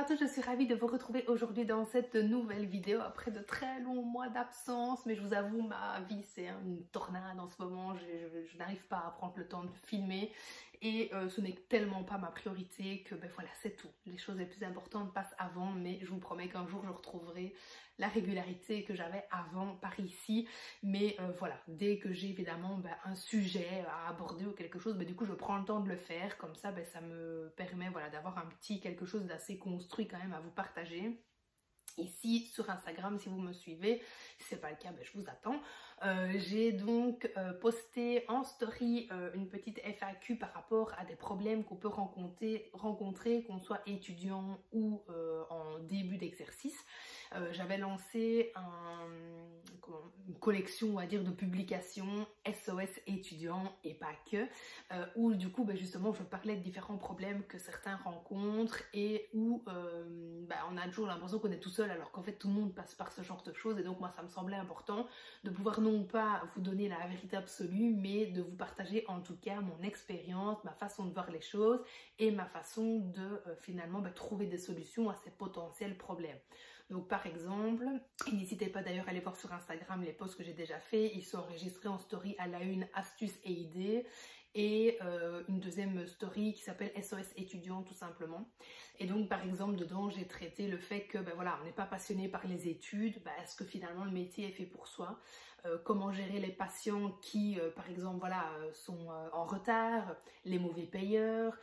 tous, je suis ravie de vous retrouver aujourd'hui dans cette nouvelle vidéo après de très longs mois d'absence, mais je vous avoue, ma vie c'est une tornade en ce moment, je n'arrive pas à prendre le temps de filmer et ce n'est tellement pas ma priorité que ben voilà, c'est tout. Les choses les plus importantes passent avant, mais je vous promets qu'un jour je retrouverai la régularité que j'avais avant par ici. Mais voilà, dès que j'ai évidemment un sujet à aborder ou quelque chose, du coup je prends le temps de le faire, comme ça ça me permet voilà, d'avoir un petit quelque chose d'assez construit quand même à vous partager. Ici sur Instagram, si vous me suivez, si c'est pas le cas, je vous attends. J'ai donc posté en story une petite FAQ par rapport à des problèmes qu'on peut rencontrer qu'on soit étudiant ou en début d'exercice. J'avais lancé une collection, on va dire, de publications SOS étudiants et pas que, où du coup justement je parlais de différents problèmes que certains rencontrent et où on a toujours l'impression qu'on est tout seul alors qu'en fait tout le monde passe par ce genre de choses. Et donc moi ça me semblait important de pouvoir non pas vous donner la vérité absolue, mais de vous partager en tout cas mon expérience, ma façon de voir les choses et ma façon de finalement trouver des solutions à ces potentiels problèmes. Donc par exemple, n'hésitez pas d'ailleurs à aller voir sur Instagram les posts que j'ai déjà fait, ils sont enregistrés en story à la une astuces et idées, et une deuxième story qui s'appelle SOS étudiant tout simplement. Et donc par exemple dedans j'ai traité le fait que voilà, on n'est pas passionné par les études, est-ce que finalement le métier est fait pour soi, comment gérer les patients qui par exemple voilà, sont en retard, les mauvais payeurs,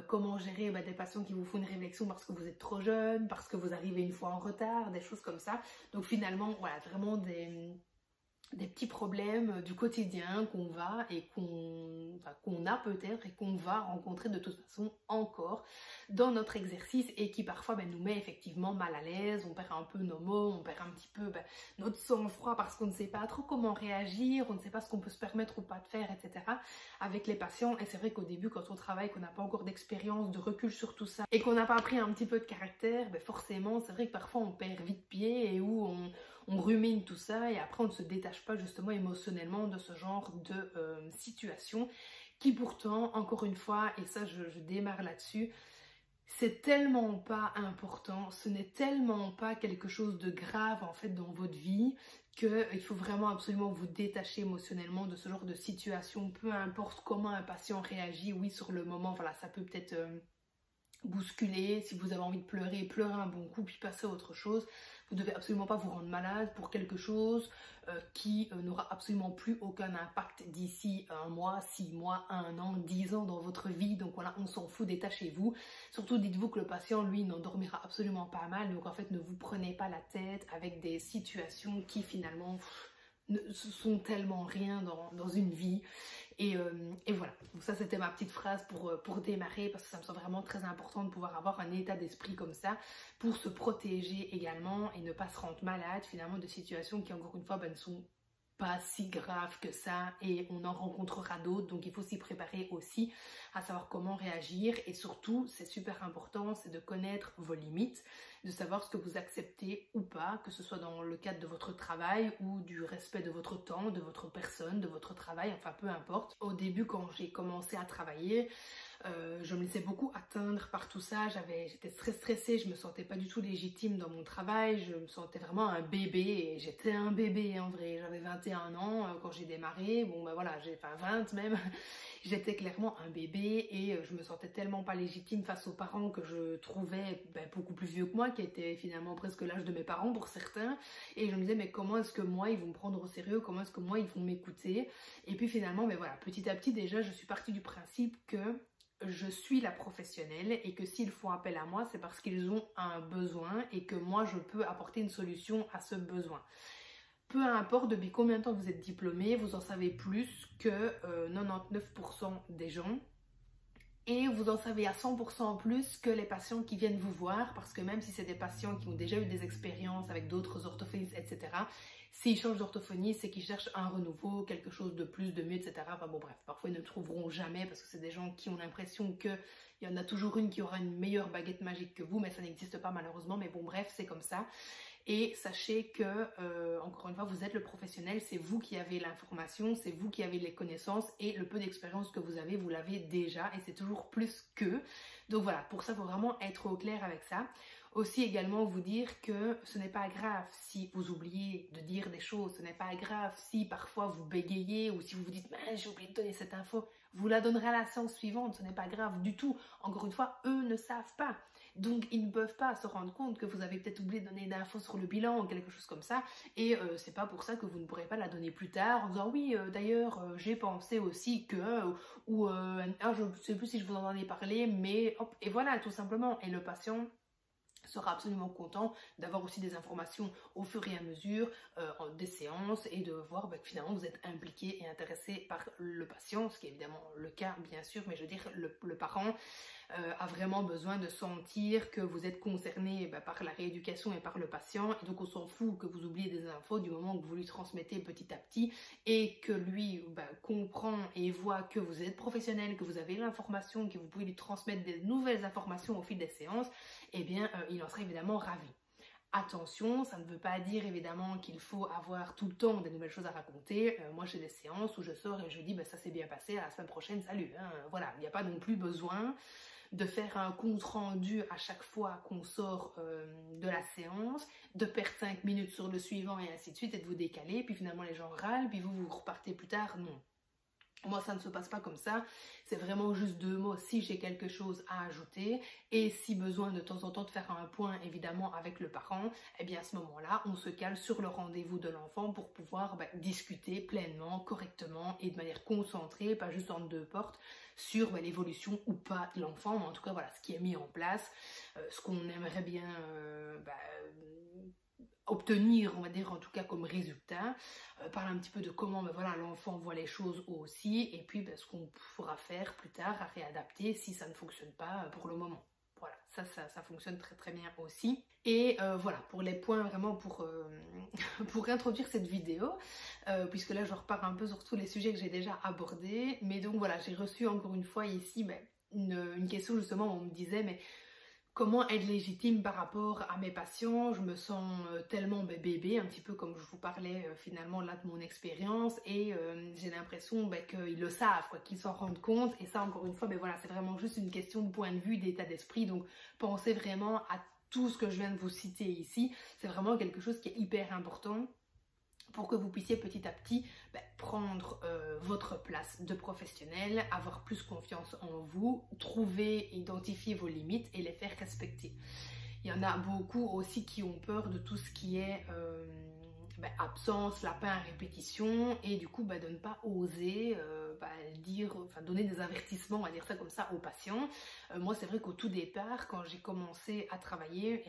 comment gérer des patients qui vous font une réflexion parce que vous êtes trop jeune, parce que vous arrivez une fois en retard, des choses comme ça. Donc finalement voilà, vraiment des petits problèmes du quotidien qu'on va et qu'on a peut-être et qu'on va rencontrer de toute façon encore dans notre exercice et qui parfois nous met effectivement mal à l'aise, on perd un peu nos mots, on perd un petit peu notre sang-froid parce qu'on ne sait pas trop comment réagir, on ne sait pas ce qu'on peut se permettre ou pas de faire, etc. avec les patients. Et c'est vrai qu'au début quand on travaille, qu'on n'a pas encore d'expérience, de recul sur tout ça et qu'on n'a pas pris un petit peu de caractère, forcément c'est vrai que parfois on perd vite pied et où on rumine tout ça et après on ne se détache pas justement émotionnellement de ce genre de situation qui pourtant, encore une fois, et ça je démarre là-dessus, c'est tellement pas important, ce n'est tellement pas quelque chose de grave en fait dans votre vie qu'il faut vraiment absolument vous détacher émotionnellement de ce genre de situation, peu importe comment un patient réagit. Oui, sur le moment, voilà, ça peut peut-être bousculer, si vous avez envie de pleurer, pleurer un bon coup puis passer à autre chose. Vous ne devez absolument pas vous rendre malade pour quelque chose qui n'aura absolument plus aucun impact d'ici un mois, 6 mois, 1 an, 10 ans dans votre vie. Donc voilà, on s'en fout, détachez-vous. Surtout dites-vous que le patient, lui, n'en dormira absolument pas mal. Donc en fait, ne vous prenez pas la tête avec des situations qui finalement ne sont tellement rien dans une vie. Et voilà, donc ça c'était ma petite phrase pour démarrer, parce que ça me semble vraiment très important de pouvoir avoir un état d'esprit comme ça pour se protéger également et ne pas se rendre malade finalement de situations qui encore une fois ne sont pas si graves que ça et on en rencontrera d'autres. Donc il faut s'y préparer aussi à savoir comment réagir et surtout c'est super important, c'est de connaître vos limites, de savoir ce que vous acceptez ou pas, que ce soit dans le cadre de votre travail ou du respect de votre temps, de votre personne, de votre travail, enfin peu importe. Au début quand j'ai commencé à travailler, je me laissais beaucoup atteindre par tout ça, j'étais très stressée, je me sentais pas du tout légitime dans mon travail, je me sentais vraiment un bébé et j'étais un bébé en vrai. J'avais 21 ans quand j'ai démarré, voilà, j'ai 20 même, j'étais clairement un bébé et je me sentais tellement pas légitime face aux parents que je trouvais beaucoup plus vieux que moi, qui étaient finalement presque l'âge de mes parents pour certains, et je me disais mais comment est-ce que moi ils vont me prendre au sérieux, comment est-ce que moi ils vont m'écouter. Et puis finalement voilà, petit à petit déjà je suis partie du principe que je suis la professionnelle et que s'ils font appel à moi, c'est parce qu'ils ont un besoin et que moi je peux apporter une solution à ce besoin. Peu importe depuis combien de temps vous êtes diplômé, vous en savez plus que 99% des gens. Et vous en savez à 100% plus que les patients qui viennent vous voir, parce que même si c'est des patients qui ont déjà eu des expériences avec d'autres orthophonistes, etc., s'ils changent d'orthophonie, c'est qu'ils cherchent un renouveau, quelque chose de plus, de mieux, etc. Enfin bon bref, parfois ils ne trouveront jamais parce que c'est des gens qui ont l'impression que il y en a toujours une qui aura une meilleure baguette magique que vous, mais ça n'existe pas malheureusement, mais bon bref, c'est comme ça. Et sachez que, encore une fois, vous êtes le professionnel, c'est vous qui avez l'information, c'est vous qui avez les connaissances et le peu d'expérience que vous l'avez déjà et c'est toujours plus qu'eux. Donc voilà, pour ça, il faut vraiment être au clair avec ça. Aussi également vous dire que ce n'est pas grave si vous oubliez de dire des choses, ce n'est pas grave si parfois vous bégayez ou si vous vous dites « j'ai oublié de donner cette info », vous la donnerez à la séance suivante, ce n'est pas grave du tout. Encore une fois, eux ne savent pas. Donc ils ne peuvent pas se rendre compte que vous avez peut-être oublié de donner une info sur le bilan ou quelque chose comme ça et c'est pas pour ça que vous ne pourrez pas la donner plus tard en disant oui d'ailleurs j'ai pensé aussi que ou je ne sais plus si je vous en ai parlé mais hop et voilà tout simplement et le patient sera absolument content d'avoir aussi des informations au fur et à mesure des séances et de voir que finalement vous êtes impliqué et intéressé par le patient, ce qui est évidemment le cas bien sûr, mais je veux dire le parent a vraiment besoin de sentir que vous êtes concerné par la rééducation et par le patient et donc on s'en fout que vous oubliez des infos du moment que vous lui transmettez petit à petit et que lui comprend et voit que vous êtes professionnel, que vous avez l'information, que vous pouvez lui transmettre des nouvelles informations au fil des séances, eh bien il en sera évidemment ravi. Attention, ça ne veut pas dire évidemment qu'il faut avoir tout le temps des nouvelles choses à raconter. Moi j'ai des séances où je sors et je dis ça s'est bien passé, à la semaine prochaine, salut. Voilà, il n'y a pas non plus besoin de faire un compte rendu à chaque fois qu'on sort de la séance, de perdre 5 minutes sur le suivant et ainsi de suite et de vous décaler, puis finalement les gens râlent, puis vous repartez plus tard, non. Moi, ça ne se passe pas comme ça, c'est vraiment juste 2 mots si j'ai quelque chose à ajouter et si besoin de temps en temps de faire un point évidemment avec le parent, eh bien à ce moment-là, on se cale sur le rendez-vous de l'enfant pour pouvoir discuter pleinement, correctement et de manière concentrée, pas juste entre 2 portes, sur l'évolution ou pas de l'enfant, mais en tout cas voilà ce qui est mis en place, ce qu'on aimerait bien obtenir, on va dire en tout cas comme résultat, parler un petit peu de comment voilà, l'enfant voit les choses aussi et puis ce qu'on pourra faire plus tard à réadapter si ça ne fonctionne pas pour le moment. Voilà, ça fonctionne très très bien aussi. Et voilà, pour les points vraiment pour introduire cette vidéo, puisque là je repars un peu sur tous les sujets que j'ai déjà abordés, mais donc voilà, j'ai reçu encore une fois ici une question justement où on me disait mais comment être légitime par rapport à mes patients, je me sens tellement bébé, un petit peu comme je vous parlais finalement là de mon expérience et j'ai l'impression qu'ils le savent, qu'ils s'en rendent compte et ça encore une fois, voilà, c'est vraiment juste une question de point de vue, d'état d'esprit, donc pensez vraiment à tout ce que je viens de vous citer ici, c'est vraiment quelque chose qui est hyper important pour que vous puissiez petit à petit prendre votre place de professionnel, avoir plus confiance en vous, trouver, identifier vos limites et les faire respecter. Il y en a beaucoup aussi qui ont peur de tout ce qui est absence, lapin à répétition et du coup de ne pas oser dire, donner des avertissements, on va dire ça comme ça, aux patients. Moi c'est vrai qu'au tout départ, quand j'ai commencé à travailler,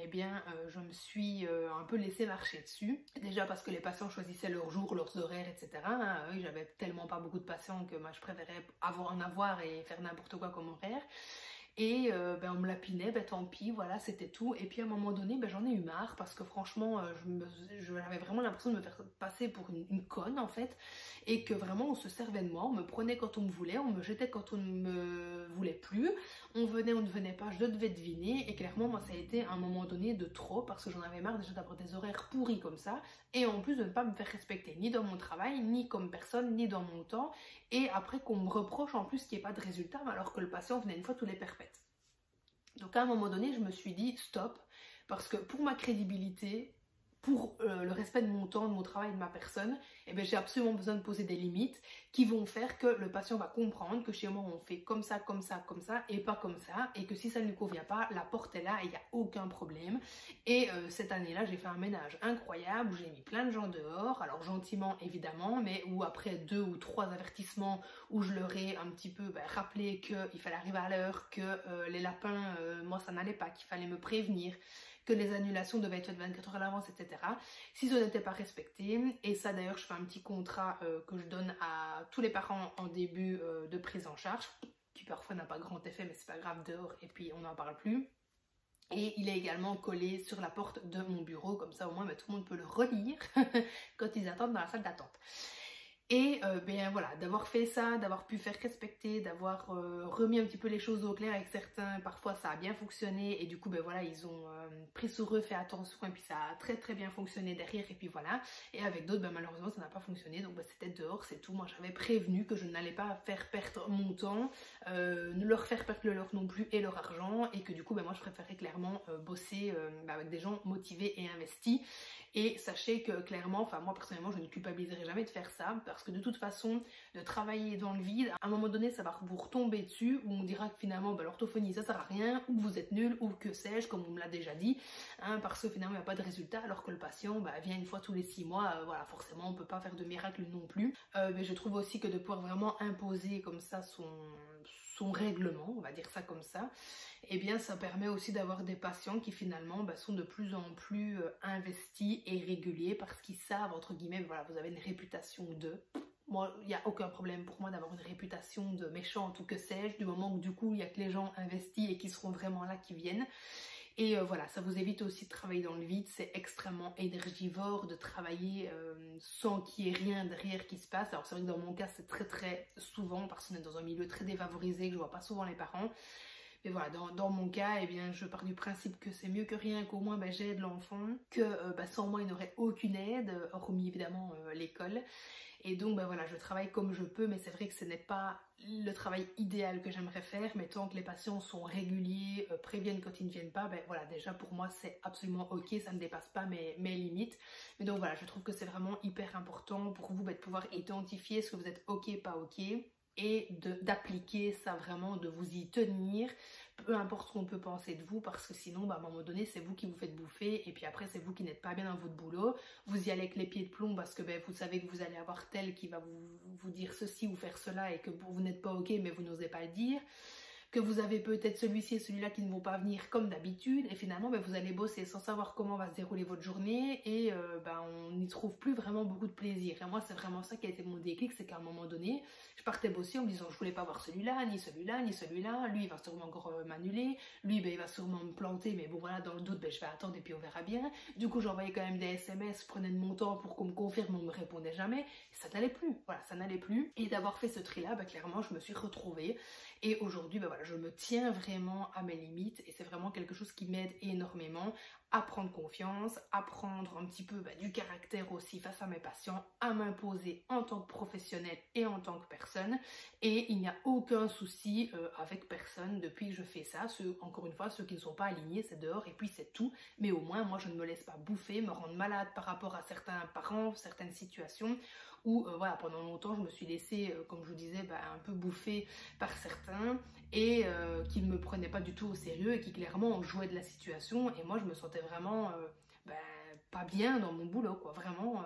je me suis un peu laissé marcher dessus. Déjà parce que les patients choisissaient leurs jours, leurs horaires, etc. J'avais tellement pas beaucoup de patients que je préférais en avoir et faire n'importe quoi comme horaire. Et on me lapinait, tant pis, voilà, c'était tout. Et puis à un moment donné, j'en ai eu marre parce que franchement, j'avais vraiment l'impression de me faire passer pour une conne en fait. Et que vraiment on se servait de moi, on me prenait quand on me voulait, on me jetait quand on ne me voulait plus. On venait, on ne venait pas, je devais deviner. Et clairement, moi ça a été à un moment donné de trop parce que j'en avais marre déjà d'avoir des horaires pourris comme ça. Et en plus de ne pas me faire respecter, ni dans mon travail, ni comme personne, ni dans mon temps. Et après qu'on me reproche en plus qu'il n'y ait pas de résultat alors que le patient venait une fois tous les perpètes. Donc à un moment donné, je me suis dit stop, parce que pour ma crédibilité, pour le respect de mon temps, de mon travail, de ma personne, j'ai absolument besoin de poser des limites qui vont faire que le patient va comprendre que chez moi on fait comme ça, comme ça, comme ça et pas comme ça et que si ça ne lui convient pas, la porte est là et il n'y a aucun problème. Et cette année-là, j'ai fait un ménage incroyable où j'ai mis plein de gens dehors, alors gentiment évidemment, mais où après 2 ou 3 avertissements où je leur ai un petit peu rappelé qu'il fallait arriver à l'heure, que les lapins, moi ça n'allait pas, qu'il fallait me prévenir, que les annulations devaient être faites 24 heures à l'avance, etc. Si ce n'était pas respecté, et ça d'ailleurs je fais un petit contrat que je donne à tous les parents en début de prise en charge, qui parfois n'a pas grand effet mais c'est pas grave, dehors et puis on n'en parle plus. Et il est également collé sur la porte de mon bureau, comme ça au moins tout le monde peut le relire quand ils attendent dans la salle d'attente. Et ben voilà, d'avoir fait ça, d'avoir pu faire respecter, d'avoir remis un petit peu les choses au clair avec certains, parfois ça a bien fonctionné et du coup ben voilà, ils ont pris sur eux, fait attention et puis ça a très très bien fonctionné derrière et puis voilà. Et avec d'autres, ben malheureusement ça n'a pas fonctionné, donc ben, c'était dehors, c'est tout. Moi j'avais prévenu que je n'allais pas faire perdre mon temps, ne leur faire perdre le leur non plus et leur argent, et que du coup ben moi je préférais clairement bosser ben, avec des gens motivés et investis. Et sachez que clairement, enfin moi personnellement je ne culpabiliserai jamais de faire ça, parce que de toute façon, de travailler dans le vide, à un moment donné ça va vous retomber dessus, où on dira que finalement bah, l'orthophonie ça sert à rien, ou que vous êtes nul, ou que sais-je, comme on me l'a déjà dit, hein, parce que finalement il n'y a pas de résultat, alors que le patient bah, vient une fois tous les 6 mois, voilà, forcément on ne peut pas faire de miracle non plus. Mais je trouve aussi que de pouvoir vraiment imposer comme ça son règlement, on va dire ça comme ça, et eh bien ça permet aussi d'avoir des patients qui finalement bah, sont de plus en plus investis et réguliers, parce qu'ils savent, entre guillemets, voilà, vous avez une réputation de... Moi, il n'y a aucun problème pour moi d'avoir une réputation de méchante ou que sais-je, du moment où du coup il n'y a que les gens investis et qui seront vraiment là qui viennent. Et voilà, ça vous évite aussi de travailler dans le vide, c'est extrêmement énergivore de travailler sans qu'il y ait rien derrière qui se passe. Alors c'est vrai que dans mon cas c'est très très souvent, parce qu'on est dans un milieu très défavorisé, que je vois pas souvent les parents. Mais voilà, dans mon cas, eh bien, je pars du principe que c'est mieux que rien, qu'au moins bah, j'aide l'enfant, que bah, sans moi il n'aurait aucune aide, hormis évidemment l'école. Et donc ben voilà, je travaille comme je peux, mais c'est vrai que ce n'est pas le travail idéal que j'aimerais faire, mais tant que les patients sont réguliers, préviennent quand ils ne viennent pas, ben voilà, déjà pour moi c'est absolument ok, ça ne dépasse pas mes limites. Mais donc voilà, je trouve que c'est vraiment hyper important pour vous de pouvoir identifier ce que vous êtes ok, pas ok, et d'appliquer ça vraiment, de vous y tenir, peu importe ce qu'on peut penser de vous, parce que sinon bah, à un moment donné c'est vous qui vous faites bouffer, et puis après c'est vous qui n'êtes pas bien dans votre boulot, vous y allez avec les pieds de plomb parce que ben, vous savez que vous allez avoir tel qui va vous dire ceci ou faire cela, et que vous n'êtes pas ok mais vous n'osez pas le dire, que vous avez peut-être celui-ci et celui-là qui ne vont pas venir comme d'habitude, et finalement ben, vous allez bosser sans savoir comment va se dérouler votre journée, et ben, on n'y trouve plus vraiment beaucoup de plaisir. Et moi c'est vraiment ça qui a été mon déclic, c'est qu'à un moment donné je partais bosser en me disant je voulais pas voir celui-là, ni celui-là, ni celui-là, lui il va sûrement encore m'annuler, lui ben, il va sûrement me planter, mais bon voilà, dans le doute ben, je vais attendre et puis on verra bien. Du coup j'envoyais quand même des SMS, je prenais de mon temps pour qu'on me confirme, on me répondait jamais, et ça n'allait plus, voilà, ça n'allait plus. Et d'avoir fait ce tri là, ben, clairement je me suis retrouvée, et aujourd'hui ben, voilà, je me tiens vraiment à mes limites, et c'est vraiment quelque chose qui m'aide énormément à prendre confiance, à prendre un petit peu bah, du caractère aussi face à mes patients, à m'imposer en tant que professionnelle et en tant que personne. Et il n'y a aucun souci avec personne depuis que je fais ça. Encore une fois, ceux qui ne sont pas alignés, c'est dehors et puis c'est tout. Mais au moins, moi, je ne me laisse pas bouffer, me rendre malade par rapport à certains parents, certaines situations, où voilà, pendant longtemps, je me suis laissée, comme je vous disais, bah, un peu bouffer par certains, et qui ne me prenaient pas du tout au sérieux et qui clairement jouaient de la situation, et moi je me sentais vraiment ben, pas bien dans mon boulot quoi, vraiment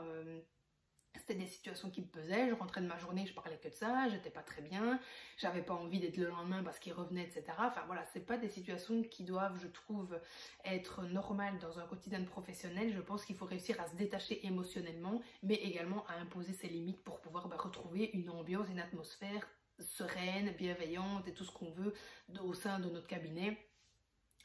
c'était des situations qui me pesaient, je rentrais de ma journée, je parlais que de ça, j'étais pas très bien, j'avais pas envie d'être le lendemain parce qu'il revenait, etc. Enfin voilà, c'est pas des situations qui doivent, je trouve, être normales dans un quotidien professionnel. Je pense qu'il faut réussir à se détacher émotionnellement, mais également à imposer ses limites pour pouvoir retrouver une ambiance, une atmosphère sereine, bienveillante et tout ce qu'on veut au sein de notre cabinet.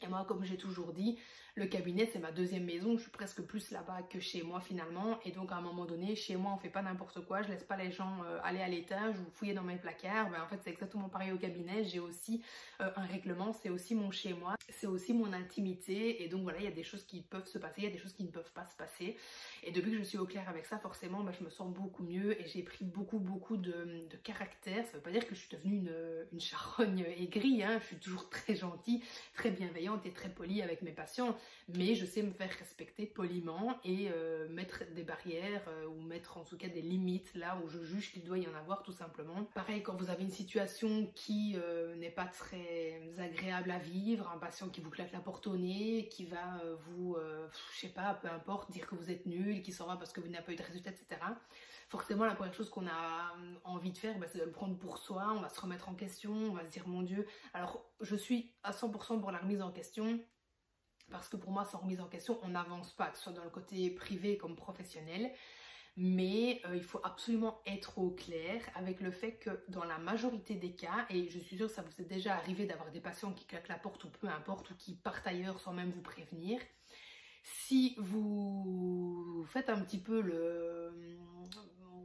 Et moi, comme j'ai toujours dit, le cabinet c'est ma deuxième maison, je suis presque plus là-bas que chez moi finalement, et donc à un moment donné, chez moi on fait pas n'importe quoi, je laisse pas les gens aller à l'étage ou fouiller dans mes placards. Ben, en fait c'est exactement pareil au cabinet, j'ai aussi un règlement, c'est aussi mon chez moi, c'est aussi mon intimité, et donc voilà, il y a des choses qui peuvent se passer, il y a des choses qui ne peuvent pas se passer, et depuis que je suis au clair avec ça, forcément ben, je me sens beaucoup mieux, et j'ai pris beaucoup de caractère. Ça veut pas dire que je suis devenue une charogne aigrie, hein. Je suis toujours très gentille, très bienveillante et très polie avec mes patients, mais je sais me faire respecter poliment et mettre des barrières ou mettre en tout cas des limites là où je juge qu'il doit y en avoir, tout simplement. Pareil, quand vous avez une situation qui n'est pas très agréable à vivre, un patient qui vous claque la porte au nez, qui va vous, je sais pas, peu importe, dire que vous êtes nul, qui s'en va parce que vous n'avez pas eu de résultat, etc. Forcément, la première chose qu'on a envie de faire, bah, c'est de le prendre pour soi, on va se remettre en question, on va se dire mon Dieu. Alors, je suis à 100% pour la remise en question, parce que pour moi, sans remise en question, on n'avance pas, que ce soit dans le côté privé comme professionnel. Mais il faut absolument être au clair avec le fait que dans la majorité des cas, et je suis sûre que ça vous est déjà arrivé d'avoir des patients qui claquent la porte ou peu importe, ou qui partent ailleurs sans même vous prévenir, si vous faites un petit peu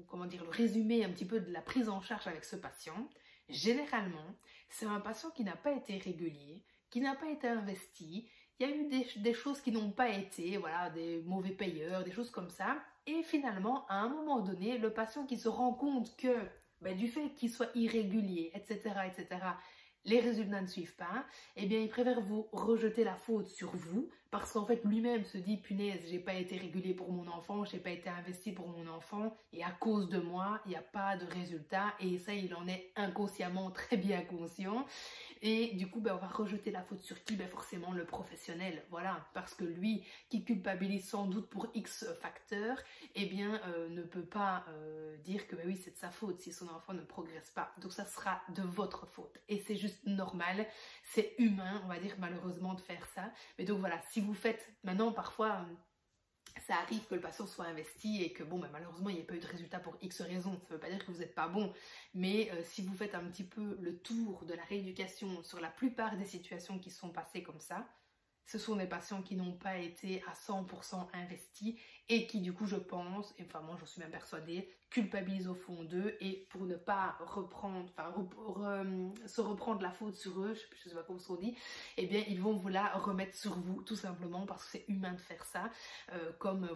comment dire, le résumé un petit peu de la prise en charge avec ce patient, généralement, c'est un patient qui n'a pas été régulier, qui n'a pas été investi. Il y a eu des choses qui n'ont pas été, voilà, des mauvais payeurs, des choses comme ça. Et finalement, à un moment donné, le patient qui se rend compte que du fait qu'il soit irrégulier, etc., les résultats ne suivent pas, eh bien, il préfère vous rejeter la faute sur vous, parce qu'en fait, lui-même se dit, punaise, j'ai pas été régulier pour mon enfant, j'ai pas été investi pour mon enfant, et à cause de moi, il n'y a pas de résultat, et ça, il en est inconsciemment très bien conscient. Et du coup, on va rejeter la faute sur qui? Forcément le professionnel, voilà, parce que lui, qui culpabilise sans doute pour X facteurs, eh bien, ne peut pas dire que oui, c'est de sa faute si son enfant ne progresse pas. Donc ça sera de votre faute. Et c'est juste normal, c'est humain, on va dire, malheureusement, de faire ça. Mais donc voilà, si vous faites, maintenant, parfois... ça arrive que le patient soit investi et que malheureusement il n'y ait pas eu de résultat pour X raisons. Ça ne veut pas dire que vous n'êtes pas bon, mais si vous faites un petit peu le tour de la rééducation sur la plupart des situations qui sont passées comme ça, ce sont des patients qui n'ont pas été à 100% investis et qui du coup je pense, et enfin moi j'en suis même persuadée, culpabilisent au fond d'eux et pour ne pas reprendre, se reprendre la faute sur eux, je sais pas comment on dit, eh bien ils vont vous la remettre sur vous tout simplement parce que c'est humain de faire ça. Comme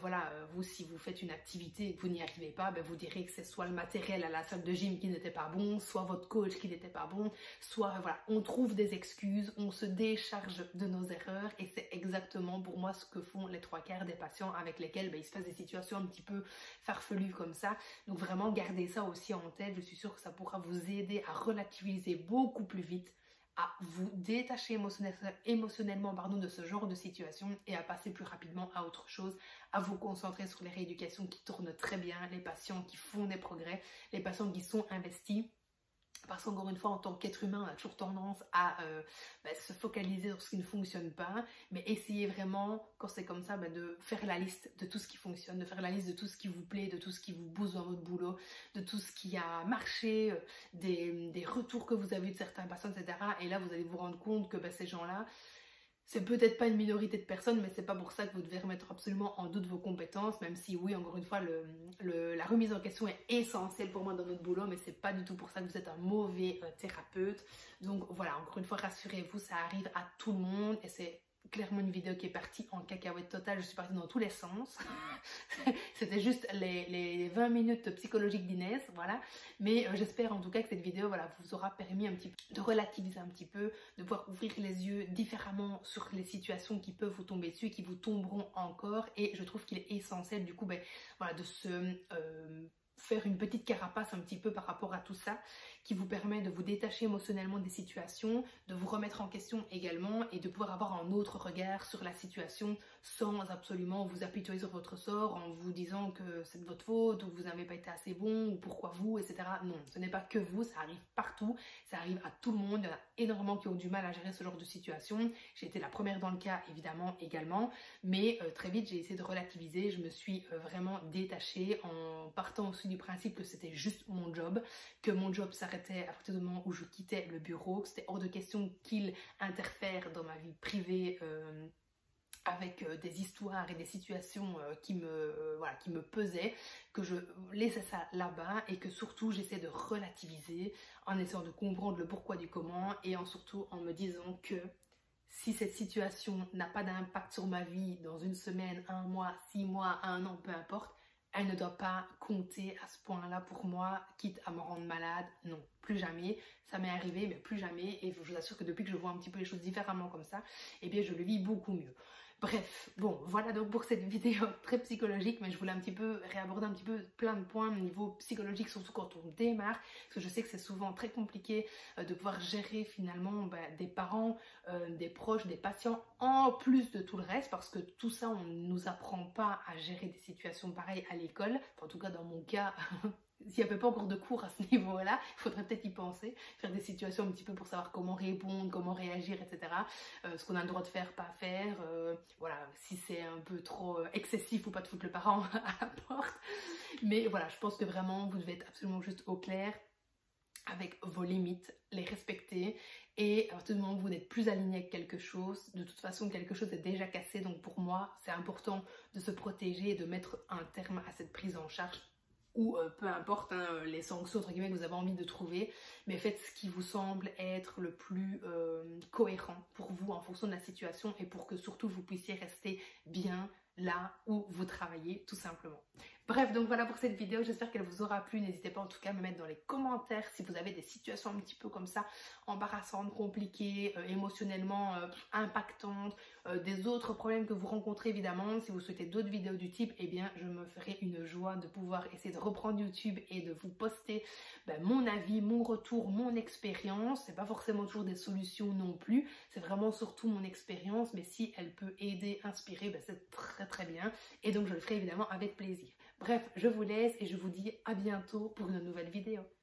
vous si vous faites une activité et que vous n'y arrivez pas, vous direz que c'est soit le matériel à la salle de gym qui n'était pas bon, soit votre coach qui n'était pas bon, soit on trouve des excuses, on se décharge de nos erreurs. Et c'est exactement pour moi ce que font les 3/4 des patients avec lesquels il se passe des situations un petit peu farfelues comme ça. Donc vraiment gardez ça aussi en tête, je suis sûre que ça pourra vous aider à relativiser beaucoup plus vite, à vous détacher émotionnellement de ce genre de situation et à passer plus rapidement à autre chose, à vous concentrer sur les rééducations qui tournent très bien, les patients qui font des progrès, les patients qui sont investis. Parce qu'encore une fois, en tant qu'être humain, on a toujours tendance à se focaliser sur ce qui ne fonctionne pas, mais essayez vraiment, quand c'est comme ça, de faire la liste de tout ce qui fonctionne, de faire la liste de tout ce qui vous plaît, de tout ce qui vous booste dans votre boulot, de tout ce qui a marché, des retours que vous avez eu de certains patients, etc. Et là, vous allez vous rendre compte que ces gens-là, c'est peut-être pas une minorité de personnes, mais c'est pas pour ça que vous devez remettre absolument en doute vos compétences, même si oui, encore une fois, la remise en question est essentielle pour moi dans notre boulot, mais c'est pas du tout pour ça que vous êtes un mauvais thérapeute. Donc voilà, encore une fois, rassurez-vous, ça arrive à tout le monde et c'est clairement une vidéo qui est partie en cacahuète totale, je suis partie dans tous les sens. C'était juste les 20 minutes psychologiques d'Inès, voilà. Mais j'espère en tout cas que cette vidéo vous aura permis un petit peu de relativiser un petit peu, de pouvoir ouvrir les yeux différemment sur les situations qui peuvent vous tomber dessus et qui vous tomberont encore. Et je trouve qu'il est essentiel du coup de se... faire une petite carapace un petit peu par rapport à tout ça, qui vous permet de vous détacher émotionnellement des situations, de vous remettre en question également et de pouvoir avoir un autre regard sur la situation sans absolument vous apitoyer sur votre sort en vous disant que c'est de votre faute ou que vous n'avez pas été assez bon ou pourquoi vous, etc. Non, ce n'est pas que vous, ça arrive partout, ça arrive à tout le monde, il y en a énormément qui ont du mal à gérer ce genre de situation. J'ai été la première dans le cas évidemment également, mais très vite j'ai essayé de relativiser, je me suis vraiment détachée en partant aussi du principe que c'était juste mon job, que mon job s'arrêtait à partir du moment où je quittais le bureau, que c'était hors de question qu'il interfère dans ma vie privée avec des histoires et des situations qui me pesaient, que je laissais ça là-bas et que surtout j'essaie de relativiser en essayant de comprendre le pourquoi du comment et surtout en me disant que si cette situation n'a pas d'impact sur ma vie dans une semaine, un mois, 6 mois, un an, peu importe, elle ne doit pas compter à ce point-là pour moi, quitte à me rendre malade. Non, plus jamais. Ça m'est arrivé, mais plus jamais. Et je vous assure que depuis que je vois un petit peu les choses différemment comme ça, eh bien je le vis beaucoup mieux. Bref, bon, voilà donc pour cette vidéo très psychologique, mais je voulais un petit peu réaborder un petit peu plein de points au niveau psychologique, surtout quand on démarre, parce que je sais que c'est souvent très compliqué de pouvoir gérer finalement des parents, des proches, des patients, en plus de tout le reste, parce que tout ça, on ne nous apprend pas à gérer des situations pareilles à l'école, enfin, en tout cas dans mon cas... S'il n'y avait pas encore de cours à ce niveau-là, il faudrait peut-être y penser, faire des situations un petit peu pour savoir comment répondre, comment réagir, etc. Ce qu'on a le droit de faire, pas faire, si c'est un peu trop excessif ou pas de foutre le parent à la porte. Mais voilà, je pense que vraiment, vous devez être absolument juste au clair avec vos limites, les respecter et à partir du moment où vous n'êtes plus aligné avec quelque chose, de toute façon quelque chose est déjà cassé, donc pour moi c'est important de se protéger et de mettre un terme à cette prise en charge ou peu importe hein, les sanctions entre guillemets que vous avez envie de trouver, mais faites ce qui vous semble être le plus cohérent pour vous en fonction de la situation et pour que surtout vous puissiez rester bien là où vous travaillez tout simplement. Bref, donc voilà pour cette vidéo, j'espère qu'elle vous aura plu. N'hésitez pas en tout cas à me mettre dans les commentaires si vous avez des situations un petit peu comme ça, embarrassantes, compliquées, émotionnellement impactantes, des autres problèmes que vous rencontrez évidemment. Si vous souhaitez d'autres vidéos du type, eh bien je me ferai une joie de pouvoir essayer de reprendre YouTube et de vous poster mon avis, mon retour, mon expérience. C'est pas forcément toujours des solutions non plus, c'est vraiment surtout mon expérience, mais si elle peut aider, inspirer, c'est très bien. Et donc je le ferai évidemment avec plaisir. Bref, je vous laisse et je vous dis à bientôt pour une nouvelle vidéo.